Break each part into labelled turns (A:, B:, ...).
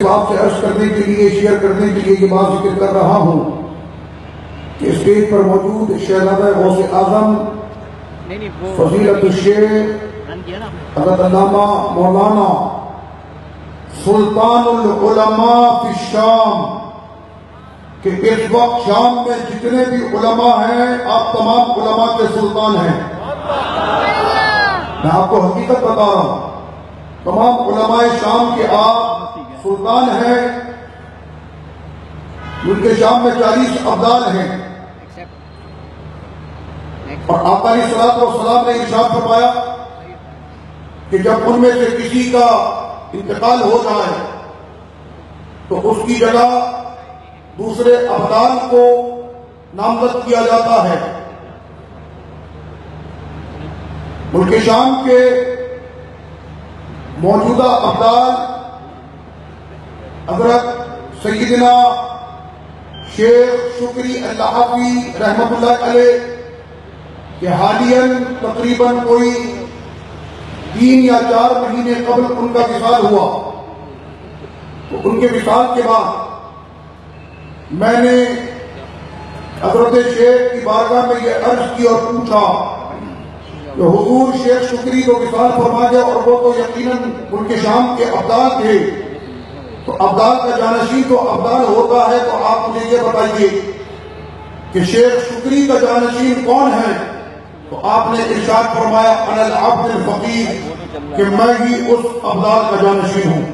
A: آپ سے عرض کرنے کے لیے شیئر کرنے کے لیے یہ بات ذکر کر رہا ہوں کہ اسٹیج پر موجود شہزادہ غوث اعظم فضیلت الشیخ حضرت علامہ مولانا سلطان العلماء فی الشام کہ اس وقت شام میں جتنے بھی علماء ہیں آپ تمام علماء کے سلطان ہیں. میں آپ کو حقیقت بتا رہا ہوں, تمام علماء شام کے آپ سلطان ہیں. ملک شام میں 40 ابدال ہیں اور آقا علیہ الصلوۃ والسلام نے ارشاد فرمایا کہ جب ان میں سے کسی کا انتقال ہو جائے تو اس کی جگہ دوسرے ابدال کو نامزد کیا جاتا ہے. ملک شام کے موجودہ ابدال حضرت سیدنا شیخ شکری اللہ حافظ رحمت اللہ علیہ کہ حالیاً تقریباً کوئی 3 یا 4 مہینے قبل ان کا وصال ہوا. تو ان کے وصال کے بعد میں نے حضرت شیخ کی بارگاہ میں یہ عرض کی اور پوچھا کہ حضور شیخ شکری تو وصال فرما گیا اور وہ تو یقیناً ملک شام کے ابدال تھے, تو ابدال کا جانشین تو ابدال ہوتا ہے, تو آپ مجھے یہ بتائیے کہ شیخ شکری کا جانشین کون ہے؟ تو آپ نے ارشاد فرمایا انا العبد الفقیر کہ میں ہی اس ابدال کا جانشین ہوں.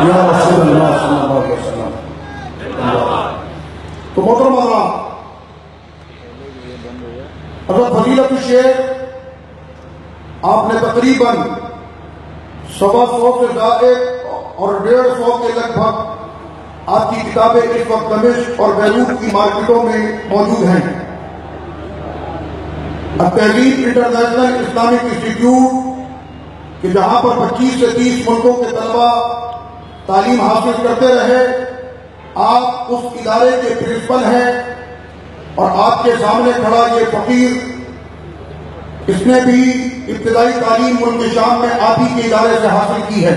A: یا رسول اللہ صلی اللہ علیہ وسلم. تو محترم حضرات, حضرت فضیلت الشیخ آپ نے تقریباً 125 سے زائد اور 150 کے لگ بھگ آپ کی کتابیں اس وقت دمشق اور بیروت کی مارکیٹوں میں موجود ہیں. التحریک انٹرنیشنل اسلامک انسٹیٹیوٹ کہ جہاں پر 25 سے 30 ملکوں کے طلبہ تعلیم حاصل کرتے رہے, آپ اس ادارے کے پرنسپل ہیں اور آپ کے سامنے کھڑا یہ فقیر, اس نے بھی ابتدائی تعلیم ملک شام میں آپ ہی کے ادارے سے حاصل کی ہے.